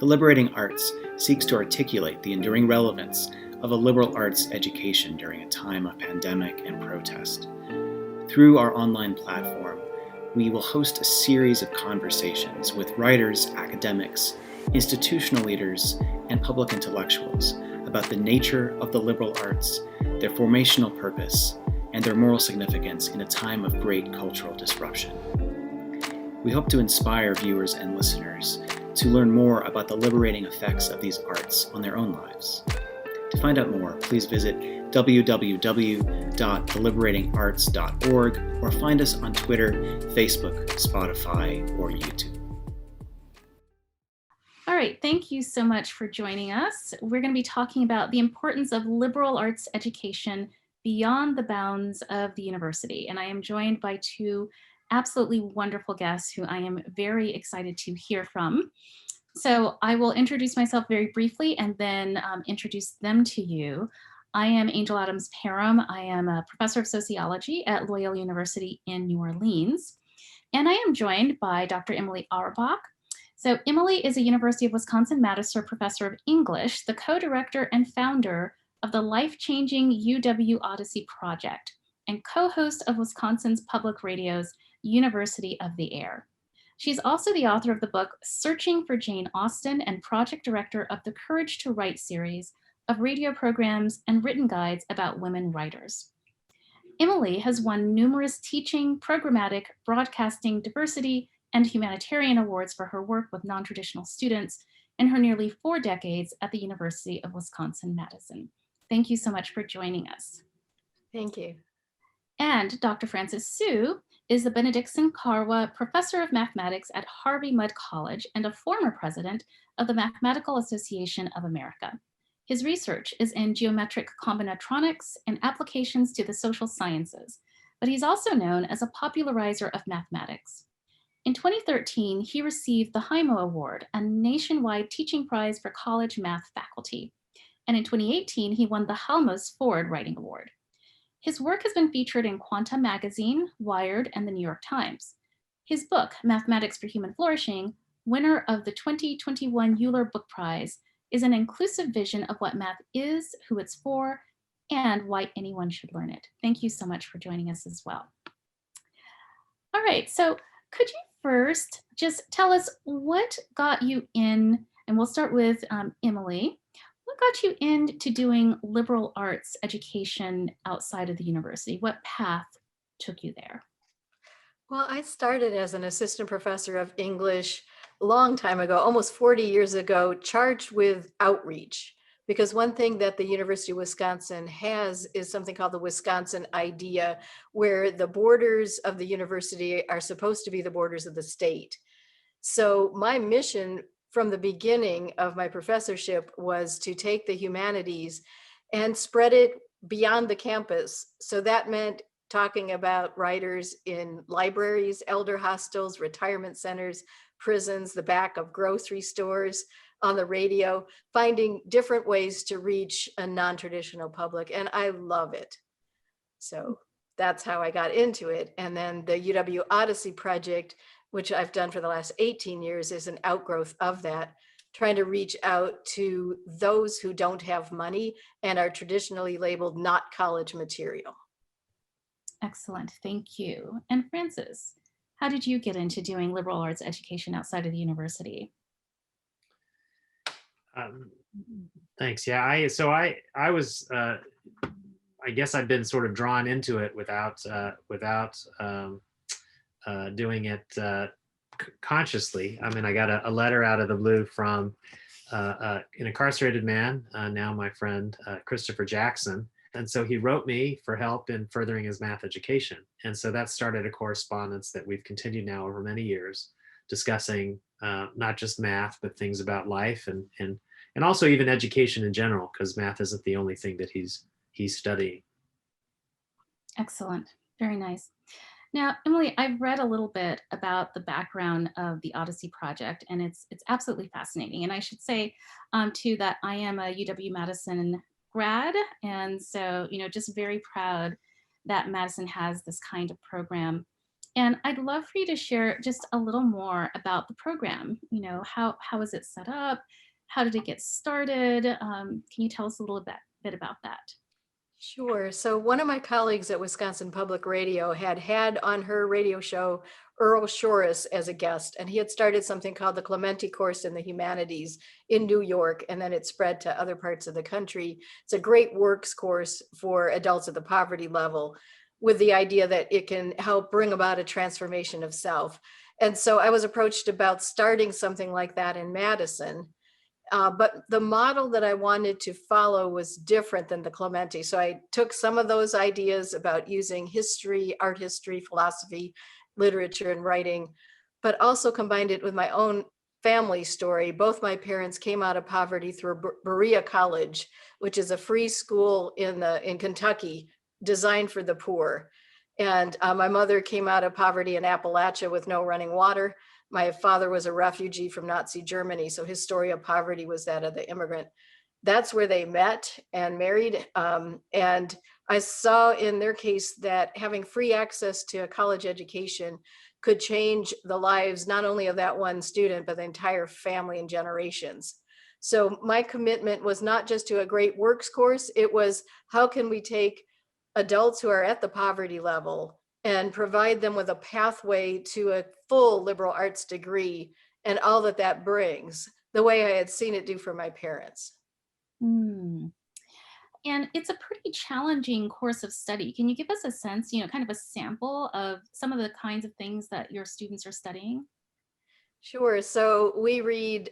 The Liberating Arts seeks to articulate the enduring relevance of a liberal arts education during a time of pandemic and protest. Through our online platform, we will host a series of conversations with writers, academics, institutional leaders, and public intellectuals about the nature of the liberal arts, their formational purpose, and their moral significance in a time of great cultural disruption. We hope to inspire viewers and listeners to learn more about the liberating effects of these arts on their own lives. To find out more, please visit www.theliberatingarts.org or find us on Twitter, Facebook, Spotify, or YouTube. All right, thank you so much for joining us. We're going to be talking about the importance of liberal arts education beyond the bounds of the university. And I am joined by two absolutely wonderful guests who I am very excited to hear from. So I will introduce myself very briefly and then introduce them to you. I am Angel Adams-Parham. I am a professor of sociology at Loyola University in New Orleans. And I am joined by Dr. Emily Auerbach. So Emily is a University of Wisconsin-Madison professor of English, the co-director and founder of the life-changing UW Odyssey project, and co-host of Wisconsin's Public Radio's University of the Air. She's also the author of the book Searching for Jane Austen and project director of the Courage to Write series of radio programs and written guides about women writers. Emily has won numerous teaching, programmatic, broadcasting, diversity, and humanitarian awards for her work with non-traditional students in her nearly 4 decades at the University of Wisconsin-Madison. Thank you so much for joining us. Thank you. And Dr. Francis Su is the Benedictson Carwa Professor of Mathematics at Harvey Mudd College and a former president of the Mathematical Association of America. His research is in geometric combinatorics and applications to the social sciences, but he's also known as a popularizer of mathematics. In 2013, he received the Heimo Award, a nationwide teaching prize for college math faculty. And in 2018, he won the Halmos Ford Writing Award. His work has been featured in Quanta Magazine, Wired, and the New York Times. His book, Mathematics for Human Flourishing, winner of the 2021 Euler Book Prize, is an inclusive vision of what math is, who it's for, and why anyone should learn it. Thank you so much for joining us as well. All right, so could you first just tell us what got you in, and we'll start with Emily. What got you into doing liberal arts education outside of the university? What path took you there? Well, I started as an assistant professor of English a long time ago, almost 40 years ago, charged with outreach. Because one thing that the University of Wisconsin has is something called the Wisconsin Idea, where the borders of the university are supposed to be the borders of the state. So my mission from the beginning of my professorship was to take the humanities and spread it beyond the campus. So that meant talking about writers in libraries, elder hostels, retirement centers, prisons, the back of grocery stores, on the radio, finding different ways to reach a non-traditional public. And I love it. So that's how I got into it. And then the UW Odyssey project, which I've done for the last 18 years, is an outgrowth of that, trying to reach out to those who don't have money and are traditionally labeled not college material. Excellent, thank you. And Francis, how did you get into doing liberal arts education outside of the university? Thanks. Yeah, I was I guess I've been sort of drawn into it without doing it consciously. I mean, I got a letter out of the blue from an incarcerated man, now my friend Christopher Jackson. And so he wrote me for help in furthering his math education. And so that started a correspondence that we've continued now over many years, discussing not just math, but things about life and also even education in general, because math isn't the only thing that he's studying. Excellent, very nice. Now, Emily, I've read a little bit about the background of the Odyssey project, and it's absolutely fascinating. And I should say too that I am a UW-Madison grad, and so just very proud that Madison has this kind of program. And I'd love for you to share just a little more about the program. How is it set up? How did it get started? Can you tell us a little bit about that? Sure. So one of my colleagues at Wisconsin Public Radio had on her radio show Earl Shorris as a guest, and he had started something called the Clementi Course in the Humanities in New York, and then it spread to other parts of the country. It's a great works course for adults at the poverty level, with the idea that it can help bring about a transformation of self. And so I was approached about starting something like that in Madison. But the model that I wanted to follow was different than the Clementi. So I took some of those ideas about using history, art history, philosophy, literature, and writing, but also combined it with my own family story. Both my parents came out of poverty through Berea College, which is a free school in Kentucky designed for the poor. And my mother came out of poverty in Appalachia with no running water. My father was a refugee from Nazi Germany, so his story of poverty was that of the immigrant. That's where they met and married. And I saw in their case that having free access to a college education could change the lives not only of that one student, but the entire family and generations. So my commitment was not just to a great works course, it was how can we take adults who are at the poverty level and provide them with a pathway to a full liberal arts degree and all that that brings, the way I had seen it do for my parents. Hmm. And it's a pretty challenging course of study. Can you give us a sense, kind of a sample of some of the kinds of things that your students are studying? Sure. So we read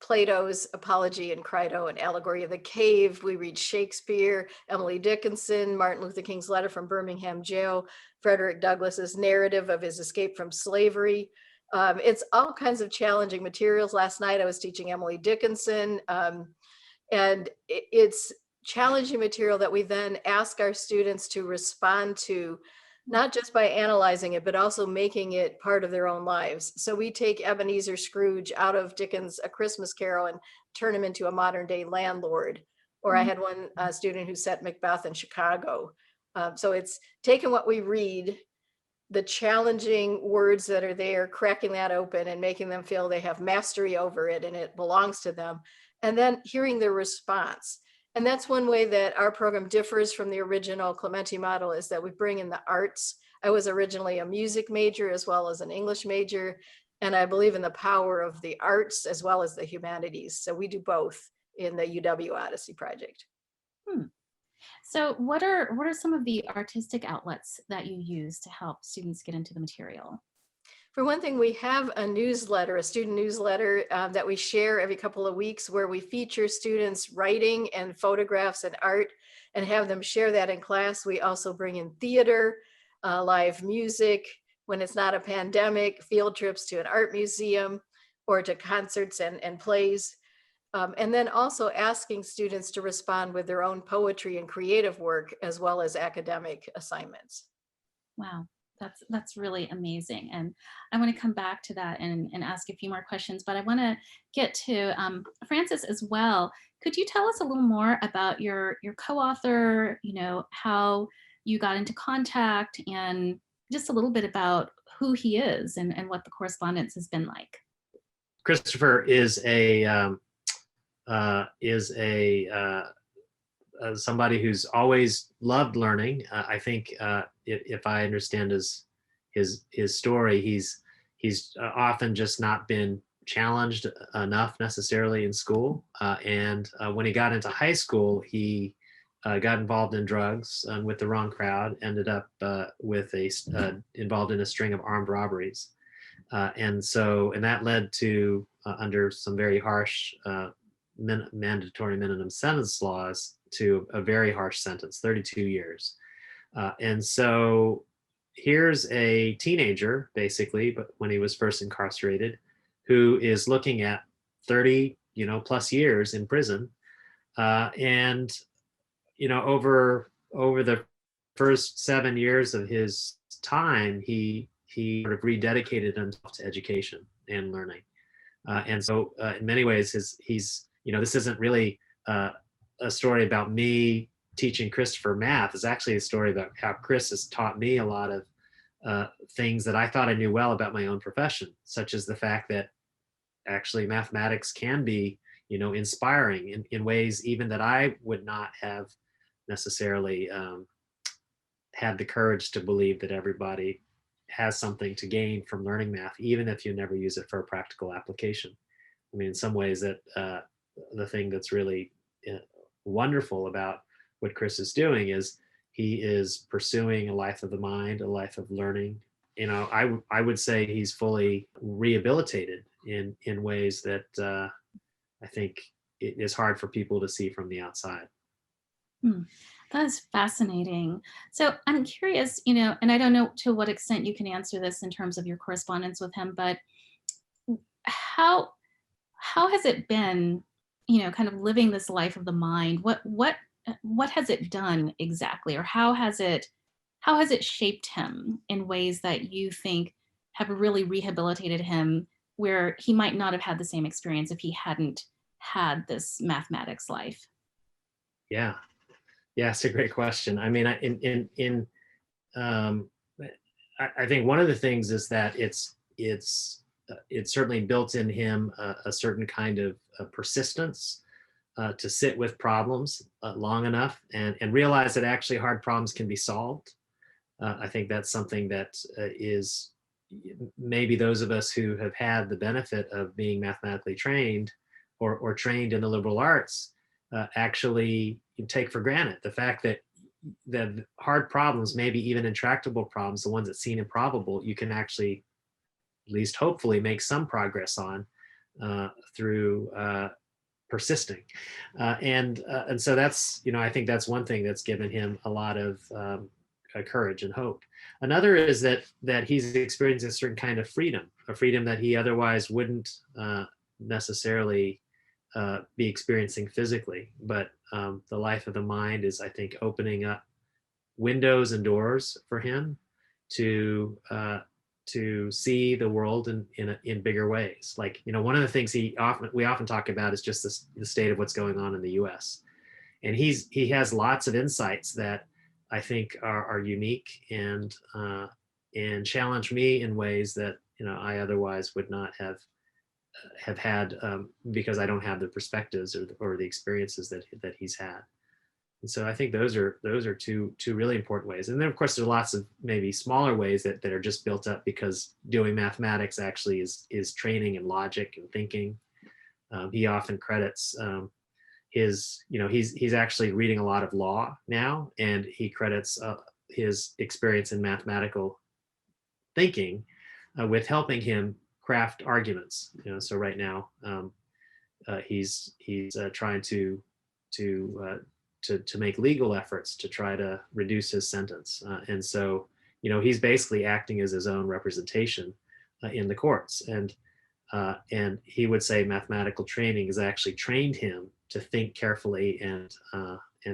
Plato's Apology and Crito and Allegory of the Cave. We read Shakespeare, Emily Dickinson, Martin Luther King's letter from Birmingham jail, Frederick Douglass's narrative of his escape from slavery. It's all kinds of challenging materials. Last night I was teaching Emily Dickinson, and it's challenging material that we then ask our students to respond to, not just by analyzing it, but also making it part of their own lives. So we take Ebenezer Scrooge out of Dickens' A Christmas Carol and turn him into a modern day landlord. Or I had one student who set Macbeth in Chicago. So it's taking what we read, the challenging words that are there, cracking that open and making them feel they have mastery over it and it belongs to them, and then hearing their response. And that's one way that our program differs from the original Clementi model, is that we bring in the arts. I was originally a music major as well as an English major, and I believe in the power of the arts as well as the humanities. So we do both in the UW Odyssey project. Hmm. So what are some of the artistic outlets that you use to help students get into the material? For one thing, we have a newsletter, a student newsletter that we share every couple of weeks, where we feature students writing and photographs and art and have them share that in class. We also bring in theater, live music, when it's not a pandemic, field trips to an art museum or to concerts and plays. And then also asking students to respond with their own poetry and creative work, as well as academic assignments. Wow, that's really amazing. And I want to come back to that and ask a few more questions, but I want to get to Francis as well. Could you tell us a little more about your co-author, how you got into contact, and just a little bit about who he is and what the correspondence has been like? Christopher is somebody who's always loved learning. I think if I understand his story, he's often just not been challenged enough necessarily in school. And when he got into high school, he got involved in drugs with the wrong crowd, ended up involved in a string of armed robberies. And that led to, under some very harsh mandatory minimum sentence laws, to a very harsh sentence, 32 years. And so here's a teenager, basically, but when he was first incarcerated, who is looking at 30, plus years in prison. And over the first 7 years of his time, he sort of rededicated himself to education and learning. And so in many ways, this isn't really a story about me teaching Christopher math. It's actually a story about how Chris has taught me a lot things that I thought I knew well about my own profession, such as the fact that actually mathematics can be, inspiring in ways even that I would not have necessarily had the courage to believe that everybody has something to gain from learning math, even if you never use it for a practical application. I mean, in some ways, that the thing that's really wonderful about what Chris is doing is he is pursuing a life of the mind, a life of learning. I would say he's fully rehabilitated in ways that I think it is hard for people to see from the outside. Hmm. That is fascinating. So I'm curious, and I don't know to what extent you can answer this in terms of your correspondence with him, but how how has it been, kind of living this life of the mind? What has it done exactly, or how has it shaped him in ways that you think have really rehabilitated him, where he might not have had the same experience if he hadn't had this mathematics life? Yeah, yeah, it's a great question. I mean, um, I think one of the things is that it's certainly built in him a certain kind of persistence to sit with problems long enough and realize that actually hard problems can be solved. I think that's something that is maybe those of us who have had the benefit of being mathematically trained or trained in the liberal arts actually take for granted. The fact that hard problems, maybe even intractable problems, the ones that seem improbable, you can actually, at least hopefully, make some progress on through persisting. And so that's, I think that's one thing that's given him a lot of courage and hope. Another is that he's experiencing a certain kind of freedom, a freedom that he otherwise wouldn't necessarily be experiencing physically. But the life of the mind is, I think, opening up windows and doors for him to see the world in bigger ways. Like, one of the things we often talk about is just the state of what's going on in the U.S. And he has lots of insights that I think are unique and challenge me in ways that I otherwise would not have had because I don't have the perspectives or the experiences that he's had. And so I think those are two really important ways. And then of course there's lots of maybe smaller ways that are just built up because doing mathematics actually is training in logic and thinking. He often credits he's actually reading a lot of law now, and he credits his experience in mathematical thinking with helping him craft arguments. So right now he's trying to make legal efforts to try to reduce his sentence, and so he's basically acting as his own representation in the courts, and he would say mathematical training has actually trained him to think carefully and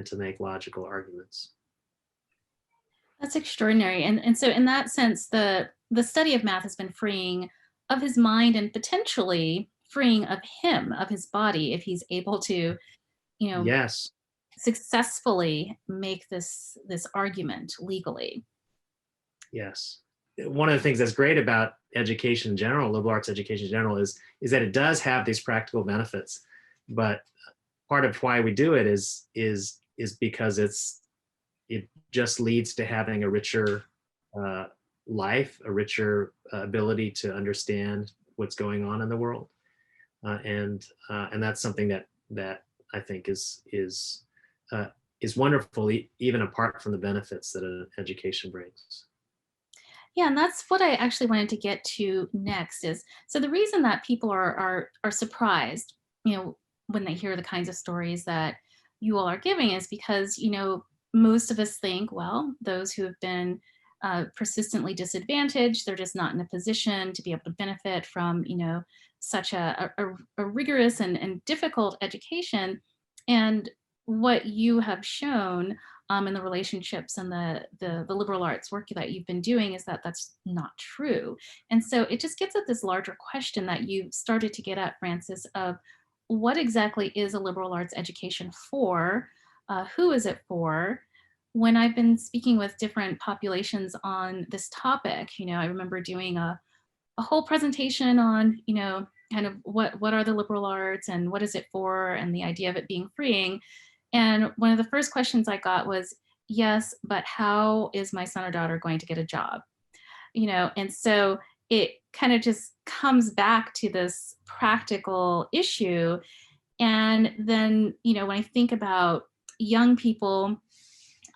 to make logical arguments. That's extraordinary. And so in that sense, the study of math has been freeing of his mind and potentially freeing of him, of his body, if he's able to, you know, Yes. successfully make this argument legally. Yes. One of the things that's great about education in general, liberal arts education in general, is that it does have these practical benefits. But part of why we do it is because it just leads to having a richer life, a richer ability to understand what's going on in the world, and that's something that I think is wonderful, even apart from the benefits that an education brings. Yeah, and that's what I actually wanted to get to next is, so the reason that people are surprised, when they hear the kinds of stories that you all are giving is because, most of us think, well, those who have been persistently disadvantaged, they're just not in a position to be able to benefit from, such a rigorous and difficult education. And what you have shown in the relationships and the liberal arts work that you've been doing is that that's not true. And so it just gets at this larger question that you started to get at, Francis, of what exactly is a liberal arts education for? Who is it for? when I've been speaking with different populations on this topic, I remember doing a whole presentation on, kind of what are the liberal arts and what is it for, and the idea of it being freeing. And one of the first questions I got was, yes, but how is my son or daughter going to get a job? And so it kind of just comes back to this practical issue. And then, when I think about young people,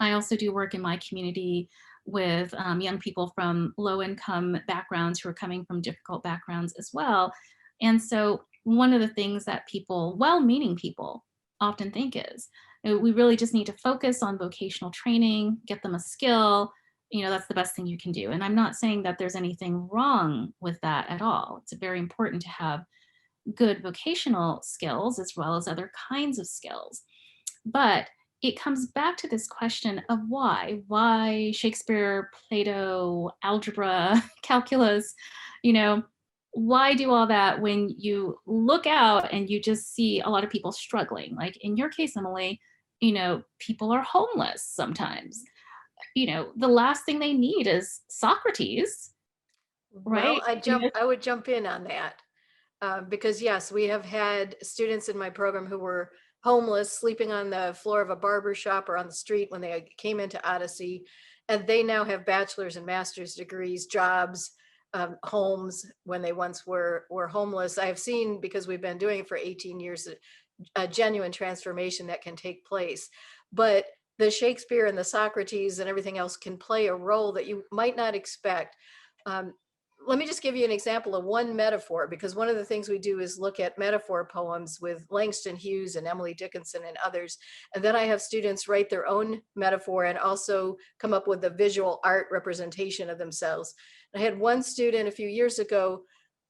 I also do work in my community with young people from low income backgrounds who are coming from difficult backgrounds as well. And so one of the things that people, well-meaning people, often think is, we really just need to focus on vocational training, get them a skill, that's the best thing you can do. And I'm not saying that there's anything wrong with that at all. It's very important to have good vocational skills as well as other kinds of skills. But it comes back to this question of why Shakespeare, Plato, algebra, calculus, why do all that when you look out and you just see a lot of people struggling? Like in your case, Emily, people are homeless sometimes. The last thing they need is Socrates, right? Well, I would jump in on that. Because yes, we have had students in my program who were homeless, sleeping on the floor of a barber shop or on the street when they came into Odyssey, and they now have bachelor's and master's degrees, jobs, homes when they once were homeless. I have seen, because we've been doing it for 18 years, a genuine transformation that can take place. But the Shakespeare and the Socrates and everything else can play a role that you might not expect. Let me just give you an example of one metaphor, because one of the things we do is look at metaphor poems with Langston Hughes and Emily Dickinson and others. And then I have students write their own metaphor and also come up with a visual art representation of themselves. I had one student a few years ago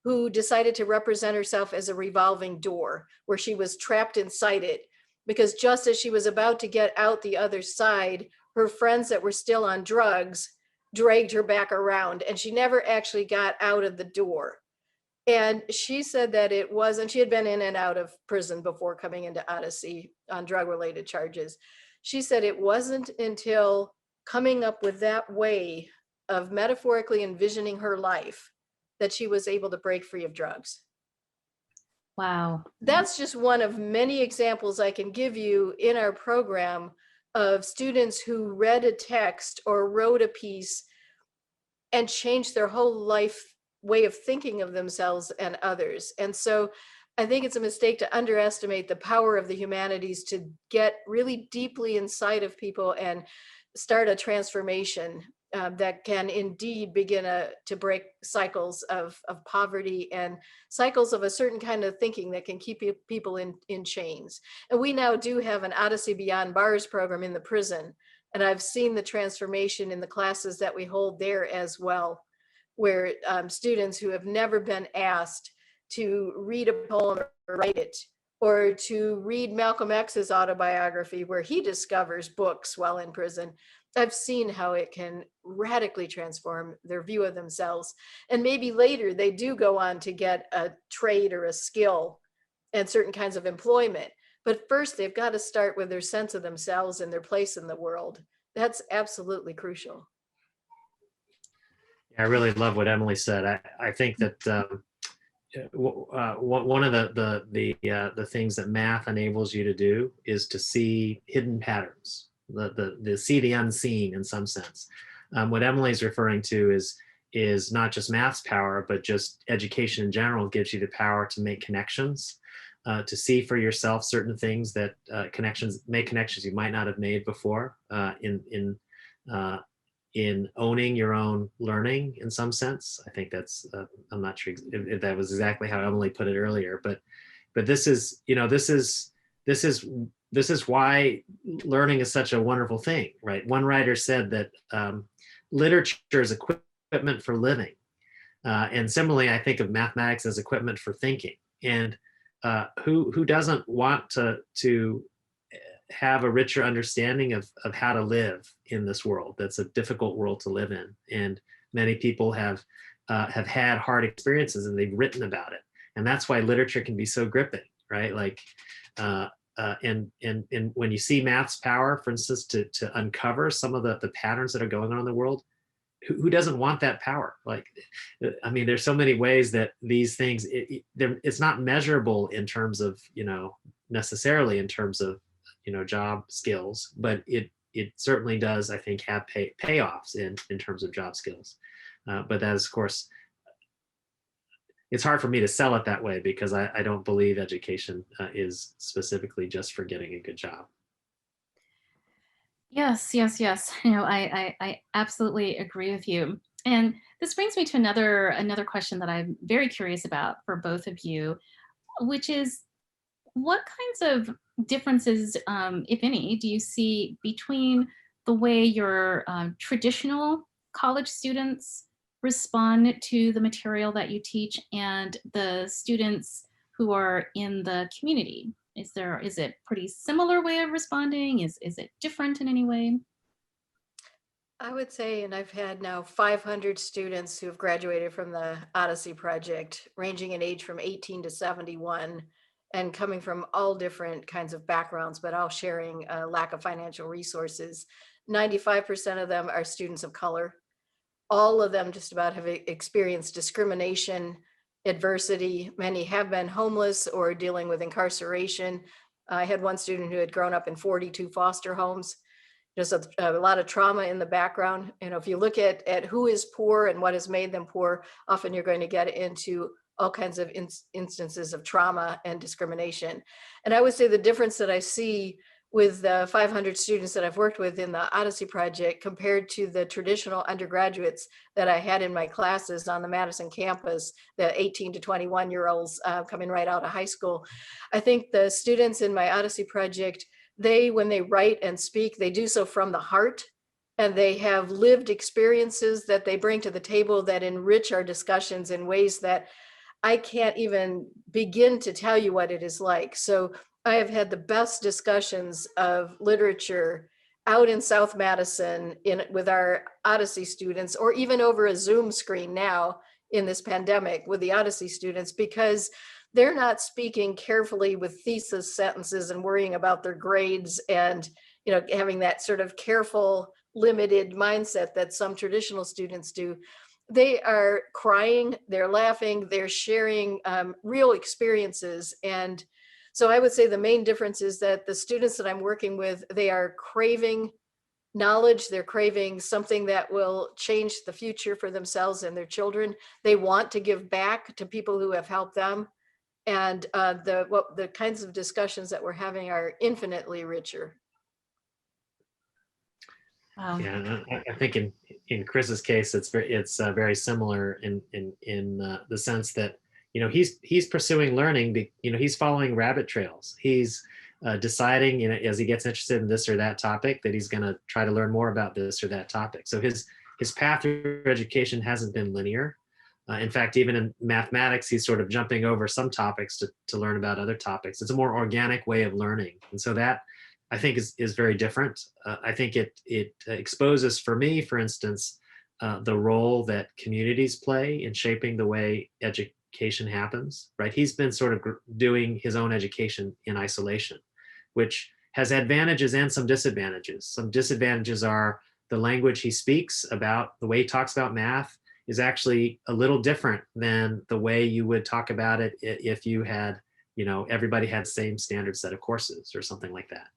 who decided to represent herself as a revolving door, where she was trapped inside it, because just as she was about to get out the other side, her friends that were still on drugs dragged her back around, and she never actually got out of the door. And she said that it was, and she had been in and out of prison before coming into Odyssey on drug-related charges. She said it wasn't until coming up with that way of metaphorically envisioning her life that she was able to break free of drugs. Wow. That's just one of many examples I can give you in our program of students who read a text or wrote a piece and changed their whole life way of thinking of themselves and others. And so I think it's a mistake to underestimate the power of the humanities to get really deeply inside of people and start a transformation that can indeed begin to break cycles of poverty and cycles of a certain kind of thinking that can keep people in chains. And we now do have an Odyssey Beyond Bars program in the prison. And I've seen the transformation in the classes that we hold there as well, where students who have never been asked to read a poem or write it, or to read Malcolm X's autobiography, where he discovers books while in prison. I've seen how it can radically transform their view of themselves. And maybe later they do go on to get a trade or a skill and certain kinds of employment. But first they've got to start with their sense of themselves and their place in the world. That's absolutely crucial. I really love what Emily said. I think that one of the things that math enables you to do is to see hidden patterns. The see the unseen in some sense. What Emily's referring to is not just math's power, but just education in general gives you the power to make connections, to see for yourself certain things that make connections you might not have made before, in owning your own learning in some sense. I think that's I'm not sure if that was exactly how Emily put it earlier, but this is why learning is such a wonderful thing, right? One writer said that literature is equipment for living. And similarly, I think of mathematics as equipment for thinking. And who doesn't want to have a richer understanding of how to live in this world? That's a difficult world to live in. And many people have had hard experiences and they've written about it. And that's why literature can be so gripping, right? Like, and when you see math's power, for instance, to uncover some of the patterns that are going on in the world, who doesn't want that power? Like, I mean, there's so many ways that these things, it's not measurable in terms of, necessarily in terms of, job skills, but it certainly does, I think, have payoffs in terms of job skills. But that is, of course, it's hard for me to sell it that way because I don't believe education is specifically just for getting a good job. Yes, yes, yes. I absolutely agree with you. And this brings me to another question that I'm very curious about for both of you, which is what kinds of differences, if any, do you see between the way your traditional college students respond to the material that you teach and the students who are in the community? Is it pretty similar way of responding? Is it different in any way? I would say, and I've had now 500 students who have graduated from the Odyssey project, ranging in age from 18 to 71, and coming from all different kinds of backgrounds, but all sharing a lack of financial resources. 95% of them are students of color. All of them just about have experienced discrimination, adversity. Many have been homeless or dealing with incarceration. I had one student who had grown up in 42 foster homes. There's a lot of trauma in the background. If you look at who is poor and what has made them poor, often you're going to get into all kinds of instances of trauma and discrimination. And I would say the difference that I see with the 500 students that I've worked with in the Odyssey project compared to the traditional undergraduates that I had in my classes on the Madison campus, the 18 to 21-year-olds coming right out of high school. I think the students in my Odyssey project, when they write and speak, they do so from the heart, and they have lived experiences that they bring to the table that enrich our discussions in ways that I can't even begin to tell you what it is like. So I have had the best discussions of literature out in South Madison with our Odyssey students, or even over a Zoom screen now in this pandemic with the Odyssey students, because they're not speaking carefully with thesis sentences and worrying about their grades and having that sort of careful, limited mindset that some traditional students do. They are crying, they're laughing, they're sharing real experiences. And so I would say the main difference is that the students that I'm working with, they are craving knowledge, they're craving something that will change the future for themselves and their children. They want to give back to people who have helped them. And the kinds of discussions that we're having are infinitely richer. Wow. Yeah, I think in Chris's case, it's very similar in the sense that he's pursuing learning. He's following rabbit trails. He's deciding as he gets interested in this or that topic that he's going to try to learn more about this or that topic. So his path through education hasn't been linear. In fact, even in mathematics, he's sort of jumping over some topics to learn about other topics. It's a more organic way of learning, and so that I think is very different. I think it exposes, for me, for instance, the role that communities play in shaping the way education happens. Right? He's been sort of doing his own education in isolation, which has advantages and some disadvantages. Some disadvantages are the language he speaks about, the way he talks about math is actually a little different than the way you would talk about it if you had, everybody had the same standard set of courses or something like that.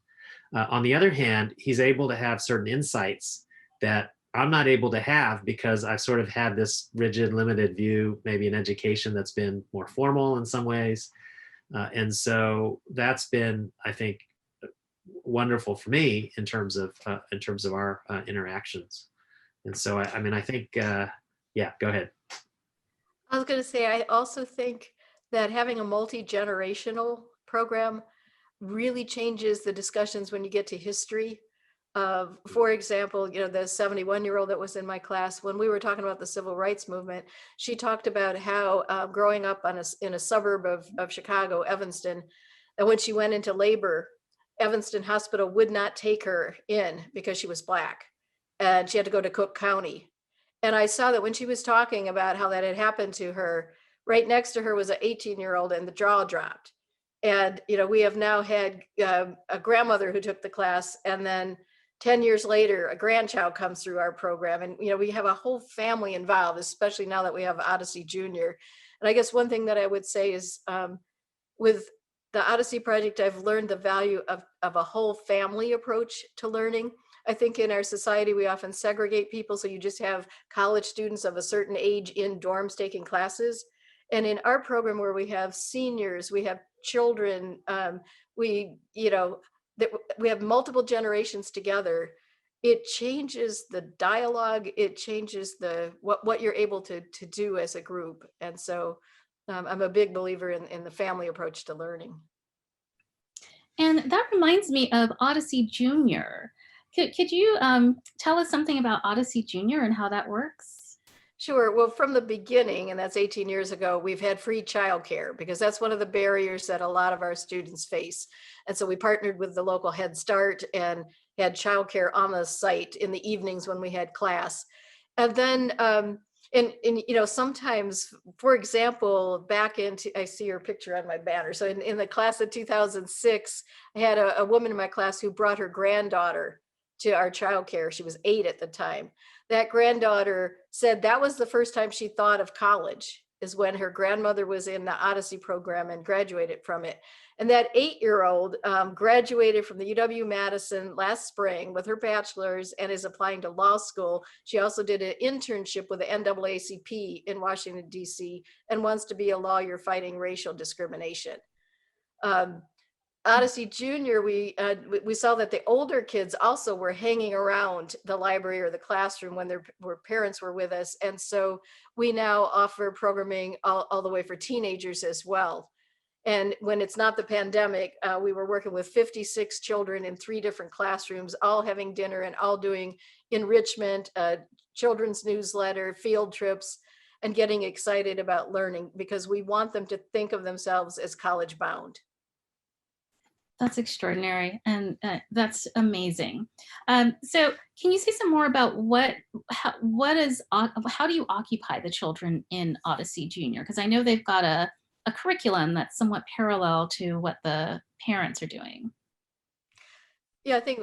On the other hand, he's able to have certain insights that I'm not able to have because I've sort of had this rigid, limited view, maybe in education that's been more formal in some ways. And so that's been, I think, wonderful for me in terms of our interactions. And so, I think, yeah, go ahead. I was going to say, I also think that having a multi-generational program really changes the discussions when you get to history. For example, the 71-year-old that was in my class, when we were talking about the civil rights movement, she talked about how growing up in a suburb of Chicago, Evanston, and when she went into labor, Evanston Hospital would not take her in because she was Black, and she had to go to Cook County. And I saw that when she was talking about how that had happened to her, right next to her was an 18-year-old and the jaw dropped. And, we have now had a grandmother who took the class, and then 10 years later, a grandchild comes through our program. And, we have a whole family involved, especially now that we have Odyssey Jr. And I guess one thing that I would say is with the Odyssey project, I've learned the value of a whole family approach to learning. I think in our society, we often segregate people. So you just have college students of a certain age in dorms taking classes. And in our program, where we have seniors, we have children, we, we have multiple generations together. It changes the dialogue. It changes what you're able to do as a group. And so I'm a big believer in the family approach to learning. And that reminds me of Odyssey Jr. Could you tell us something about Odyssey Jr. and how that works? Sure. Well, from the beginning, and that's 18 years ago, we've had free childcare because that's one of the barriers that a lot of our students face. And so we partnered with the local Head Start and had childcare on the site in the evenings when we had class. And then, sometimes, for example, I see your picture on my banner. So in the class of 2006, I had a woman in my class who brought her granddaughter to our childcare. She was 8 at the time. That granddaughter said that was the first time she thought of college, is when her grandmother was in the Odyssey program and graduated from it. And that 8-year-old graduated from the UW-Madison last spring with her bachelor's and is applying to law school. She also did an internship with the NAACP in Washington, D.C., and wants to be a lawyer fighting racial discrimination. Odyssey Jr., we saw that the older kids also were hanging around the library or the classroom when their parents were with us. And so we now offer programming all the way for teenagers as well. And when it's not the pandemic, we were working with 56 children in 3 different classrooms, all having dinner and all doing enrichment, children's newsletter, field trips, and getting excited about learning because we want them to think of themselves as college bound. That's extraordinary, and that's amazing. So, can you say some more about how do you occupy the children in Odyssey Jr? Because I know they've got a curriculum that's somewhat parallel to what the parents are doing. Yeah, I think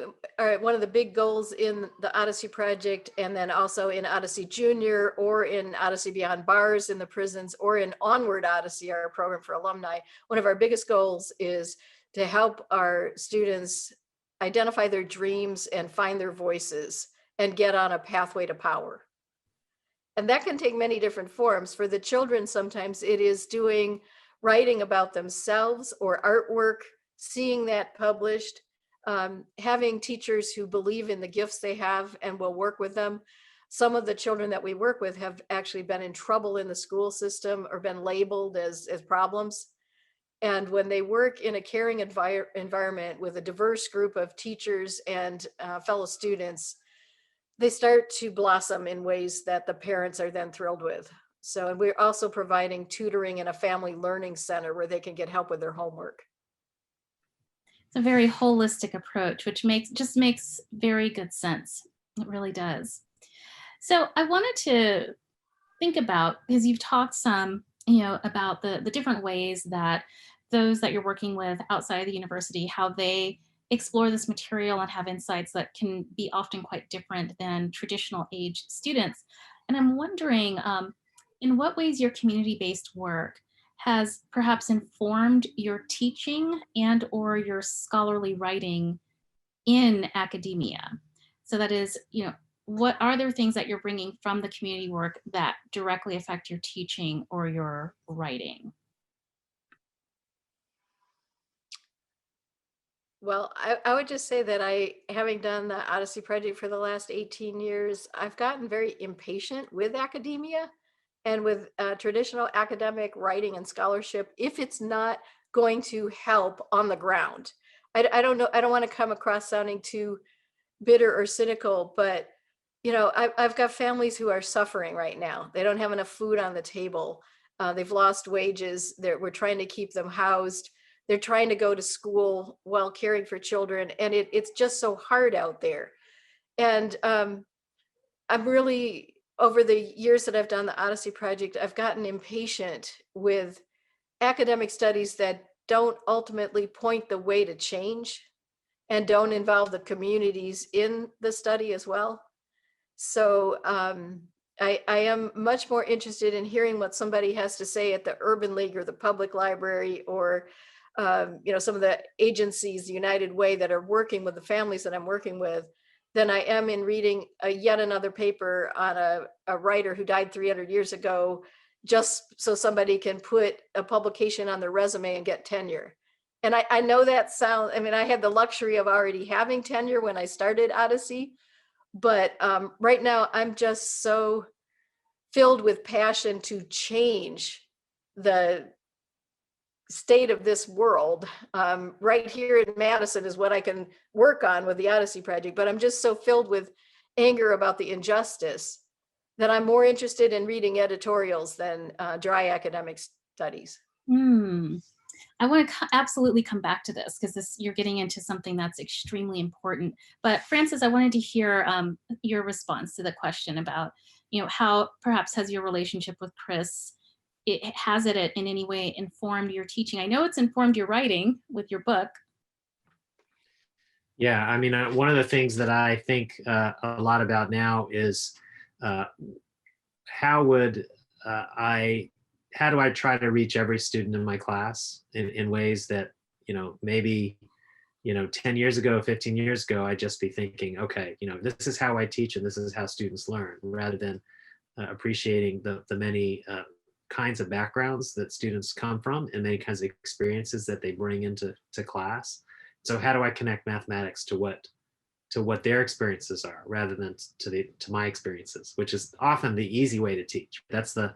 one of the big goals in the Odyssey project, and then also in Odyssey Jr. or in Odyssey Beyond Bars in the prisons, or in Onward Odyssey, our program for alumni, one of our biggest goals is to help our students identify their dreams and find their voices and get on a pathway to power. And that can take many different forms. For the children, sometimes it is writing about themselves or artwork, seeing that published, having teachers who believe in the gifts they have and will work with them. Some of the children that we work with have actually been in trouble in the school system or been labeled as problems. And when they work in a caring environment with a diverse group of teachers and fellow students, they start to blossom in ways that the parents are then thrilled with. So, and we're also providing tutoring in a family learning center where they can get help with their homework. It's a very holistic approach, which makes very good sense. It really does. So I wanted to think about, because you've talked some, about the different ways that those that you're working with outside of the university, how they explore this material and have insights that can be often quite different than traditional age students. And I'm wondering, in what ways your community-based work has perhaps informed your teaching and or your scholarly writing in academia. So that is, what are there things that you're bringing from the community work that directly affect your teaching or your writing? Well, I would just say that having done the Odyssey project for the last 18 years, I've gotten very impatient with academia and with traditional academic writing and scholarship if it's not going to help on the ground. I don't know, I don't want to come across sounding too bitter or cynical, but I've got families who are suffering right now. They don't have enough food on the table. They've lost wages. We're trying to keep them housed. They're trying to go to school while caring for children. And it's just so hard out there. And I'm really, over the years that I've done the Odyssey project, I've gotten impatient with academic studies that don't ultimately point the way to change and don't involve the communities in the study as well. So I am much more interested in hearing what somebody has to say at the Urban League or the Public Library, or some of the agencies, the United Way, that are working with the families that I'm working with, than I am in reading yet another paper on a writer who died 300 years ago, just so somebody can put a publication on their resume and get tenure. And I know that sounds, I mean, I had the luxury of already having tenure when I started Odyssey, but right now I'm just so filled with passion to change the state of this world. Right here in Madison is what I can work on with the Odyssey Project, but I'm just so filled with anger about the injustice that I'm more interested in reading editorials than dry academic studies. I want to absolutely come back to this, because you're getting into something that's extremely important. But Frances, I wanted to hear your response to the question about, how perhaps has your relationship with Chris, has it in any way informed your teaching? I know it's informed your writing with your book. Yeah, I mean, one of the things that I think a lot about now is how do I try to reach every student in my class in ways that, maybe, 10 years ago, 15 years ago, I'd just be thinking, okay, this is how I teach and this is how students learn, rather than appreciating the many kinds of backgrounds that students come from and many kinds of experiences that they bring into class. So how do I connect mathematics to what their experiences are, rather than to my experiences, which is often the easy way to teach. That's the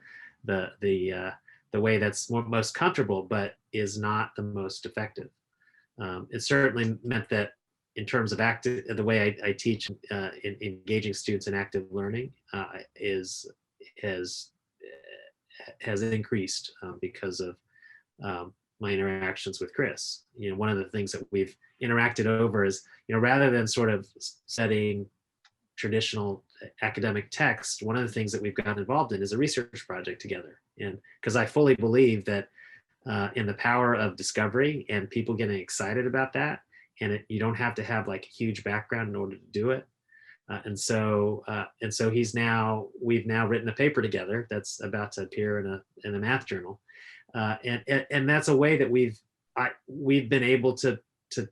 way that's most comfortable, but is not the most effective. It certainly meant that in terms of the way I teach, in engaging students in active learning has increased because of my interactions with Chris. One of the things that we've interacted over is, rather than sort of studying traditional academic text, one of the things that we've gotten involved in is a research project together. And because I fully believe that in the power of discovery and people getting excited about that, and you don't have to have like a huge background in order to do it. And so we've now written a paper together that's about to appear in a math journal. And that's a way that we've been able to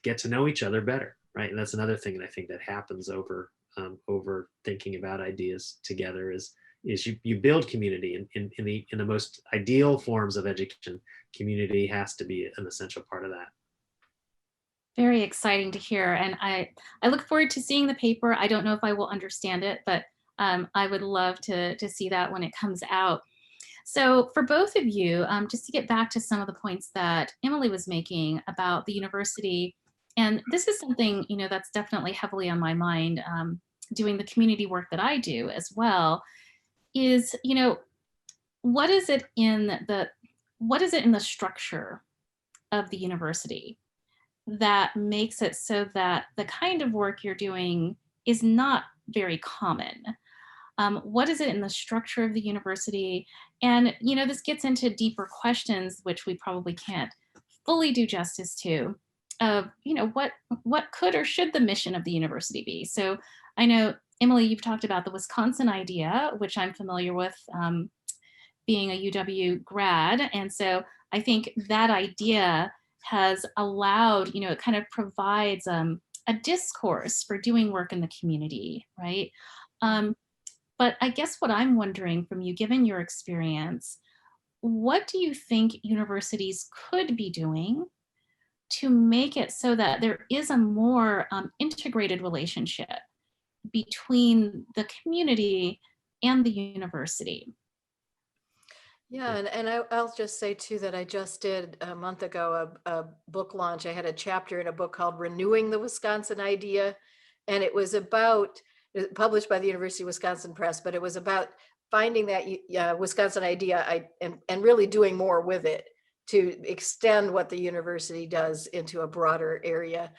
get to know each other better, right? And that's another thing that I think that happens over thinking about ideas together is you build community. In the most ideal forms of education, community has to be an essential part of that. Very exciting to hear, and I look forward to seeing the paper. I don't know if I will understand it, but I would love to see that when it comes out. So for both of you, just to get back to some of the points that Emily was making about the university, and this is something that's definitely heavily on my mind, doing the community work that I do as well, is what is it in the structure of the university that makes it so that the kind of work you're doing is not very common? What is it in the structure of the university? And, this gets into deeper questions, which we probably can't fully do justice to, of, what could or should the mission of the university be? So I know, Emily, you've talked about the Wisconsin idea, which I'm familiar with, being a UW grad. And so I think that idea has allowed, it kind of provides a discourse for doing work in the community, right? But I guess what I'm wondering from you, given your experience, what do you think universities could be doing to make it so that there is a more integrated relationship between the community and the university? Yeah, and I'll just say too that I just did a month ago a book launch. I had a chapter in a book called Renewing the Wisconsin Idea, and it was published by the University of Wisconsin Press, but it was about finding that Wisconsin idea and really doing more with it to extend what the university does into a broader area.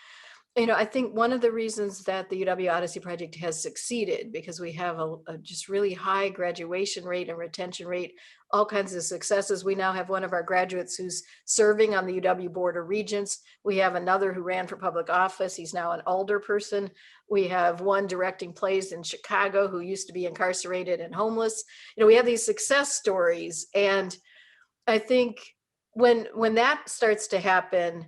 I think one of the reasons that the UW Odyssey Project has succeeded, because we have a just really high graduation rate and retention rate, all kinds of successes. We now have one of our graduates who's serving on the UW Board of Regents. We have another who ran for public office. He's now an alder person. We have one directing plays in Chicago who used to be incarcerated and homeless. We have these success stories. And I think when that starts to happen,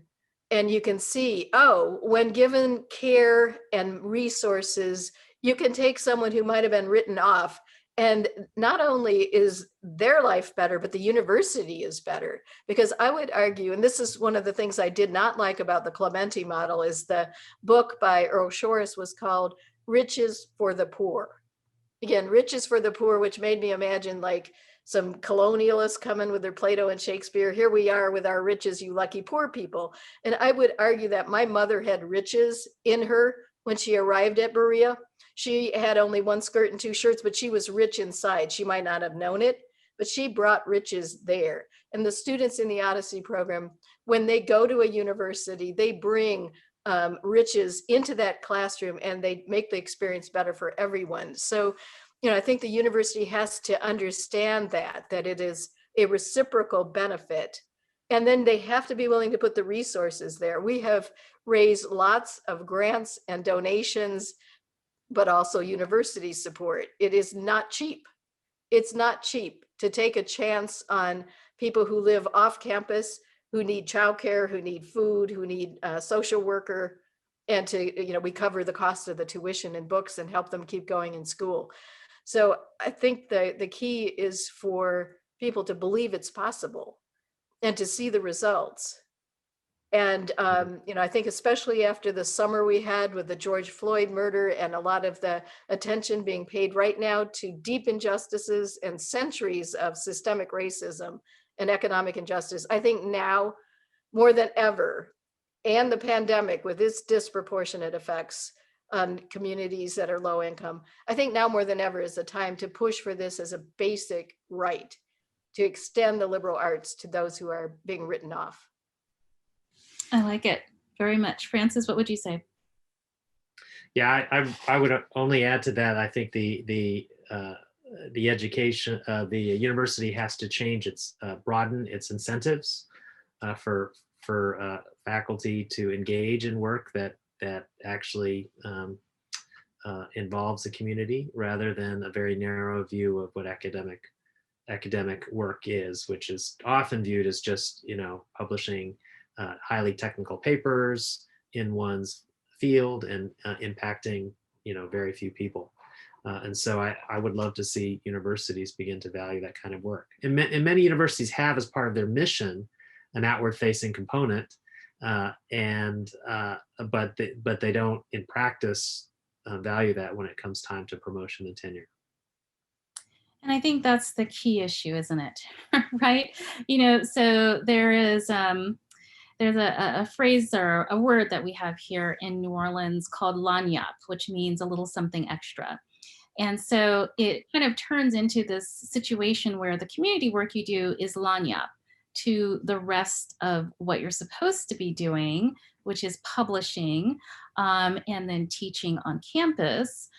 and you can see, oh, when given care and resources, you can take someone who might have been written off, and not only is their life better, but the university is better. Because I would argue, and this is one of the things I did not like about the Clementi model, is the book by Earl Shores was called Riches for the Poor. Again, riches for the poor, which made me imagine like some colonialists coming with their Plato and Shakespeare. Here we are with our riches, you lucky poor people. And I would argue that my mother had riches in her when she arrived at Berea. She had only one skirt and two shirts, but she was rich inside. She might not have known it, but she brought riches there. And the students in the Odyssey program, when they go to a university, they bring riches into that classroom, and they make the experience better for everyone. So, I think the university has to understand that it is a reciprocal benefit. And then they have to be willing to put the resources there. We have raised lots of grants and donations, but also university support. It is not cheap. It's not cheap to take a chance on people who live off campus, who need childcare, who need food, who need a social worker, and to, we cover the cost of the tuition and books and help them keep going in school. So I think the key is for people to believe it's possible and to see the results. And, I think especially after the summer we had with the George Floyd murder and a lot of the attention being paid right now to deep injustices and centuries of systemic racism and economic injustice, I think now more than ever, and the pandemic with its disproportionate effects on communities that are low income, I think now more than ever is the time to push for this as a basic right, to extend the liberal arts to those who are being written off. I like it very much. Francis, what would you say? Yeah, I would only add to that. I think the education, the university has to change broaden its incentives for faculty to engage in work that actually involves the community, rather than a very narrow view of what academic work is, which is often viewed as just publishing highly technical papers in one's field and impacting very few people. And so I would love to see universities begin to value that kind of work. And many universities have, as part of their mission, an outward-facing component, but they don't, in practice, value that when it comes time to promotion and tenure. And I think that's the key issue, isn't it? Right? So there's a phrase or a word that we have here in New Orleans called lagniappe, which means a little something extra. And so it kind of turns into this situation where the community work you do is lagniappe to the rest of what you're supposed to be doing, which is publishing and then teaching on campus.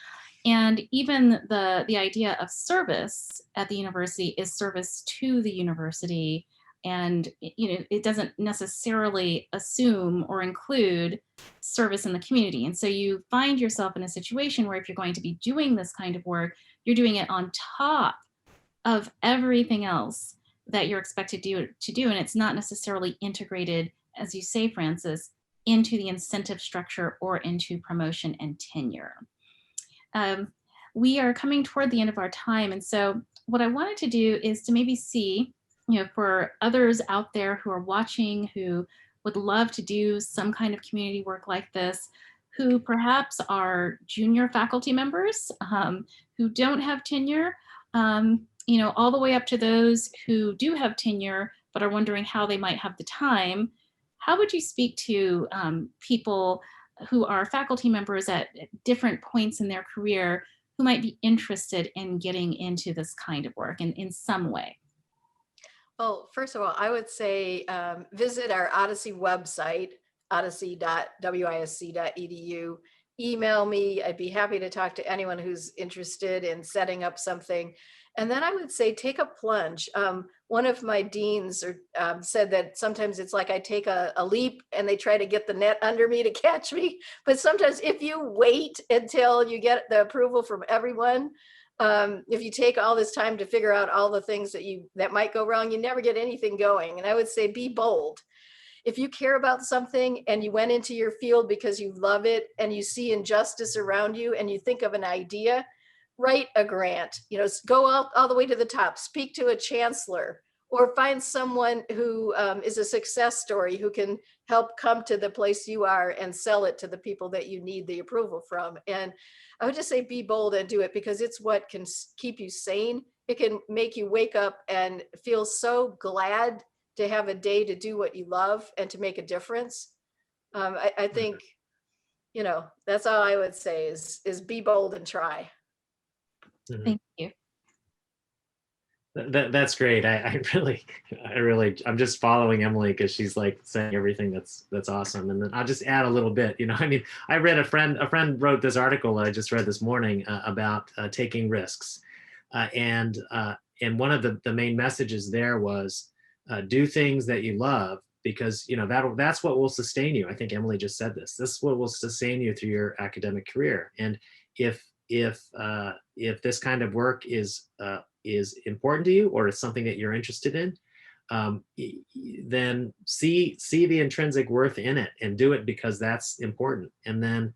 And even the idea of service at the university is service to the university. And it doesn't necessarily assume or include service in the community. And so you find yourself in a situation where if you're going to be doing this kind of work, you're doing it on top of everything else that you're expected to do. And it's not necessarily integrated, as you say, Francis, into the incentive structure or into promotion and tenure. We are coming toward the end of our time. And so what I wanted to do is to maybe see, for others out there who are watching, who would love to do some kind of community work like this, who perhaps are junior faculty members, who don't have tenure, all the way up to those who do have tenure, but are wondering how they might have the time. How would you speak to people who are faculty members at different points in their career who might be interested in getting into this kind of work in some way? Well, first of all, I would say visit our Odyssey website, odyssey.wisc.edu. Email me. I'd be happy to talk to anyone who's interested in setting up something. And then I would say take a plunge. One of my deans said that sometimes it's like I take a leap and they try to get the net under me to catch me. But sometimes if you wait until you get the approval from everyone, if you take all this time to figure out all the things that might go wrong, you never get anything going. And I would say be bold. If you care about something and you went into your field because you love it and you see injustice around you and you think of an idea, write a grant, go all the way to the top, speak to a chancellor, or find someone who is a success story who can help come to the place you are and sell it to the people that you need the approval from. And I would just say be bold and do it, because it's what can keep you sane. It can make you wake up and feel so glad to have a day to do what you love and to make a difference. I think, that's all I would say is be bold and try. Thank you. That's great. I really, I'm just following Emily because she's like saying everything that's awesome. And then I'll just add a little bit, I read a friend wrote this article I just read this morning about taking risks. And one of the main messages there was do things that you love, because that's what will sustain you. I think Emily just said this. This is what will sustain you through your academic career. And if this kind of work is important to you, or it's something that you're interested in, then see the intrinsic worth in it and do it because that's important. And then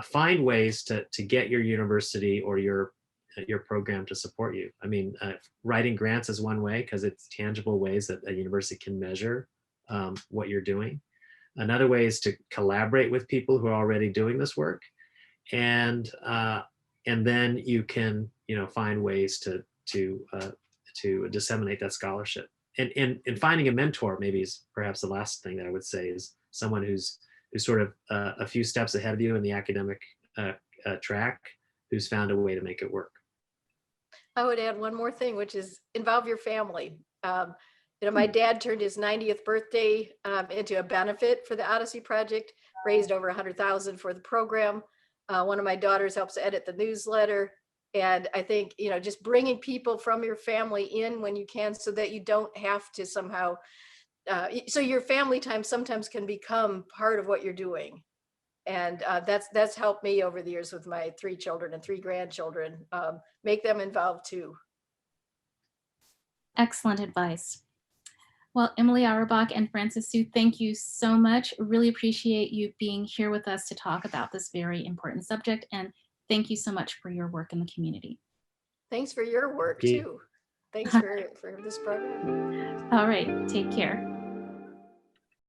find ways to get your university or your program to support you. I mean, writing grants is one way because it's tangible ways that a university can measure what you're doing. Another way is to collaborate with people who are already doing this work, and then you can find ways to disseminate that scholarship. And finding a mentor maybe is perhaps the last thing that I would say, is someone who's sort of a few steps ahead of you in the academic track, who's found a way to make it work. I would add one more thing, which is involve your family. My dad turned his 90th birthday into a benefit for the Odyssey Project, raised over $100,000 for the program. One of my daughters helps edit the newsletter. And I think, just bringing people from your family in when you can, so that you don't have to somehow, so your family time sometimes can become part of what you're doing. And that's helped me over the years with my 3 children and 3 grandchildren, make them involved too. Excellent advice. Well, Emily Auerbach and Frances Sue, thank you so much. Really appreciate you being here with us to talk about this very important subject. And thank you so much for your work in the community. Thanks for your work too. Thanks for this program. All right, take care.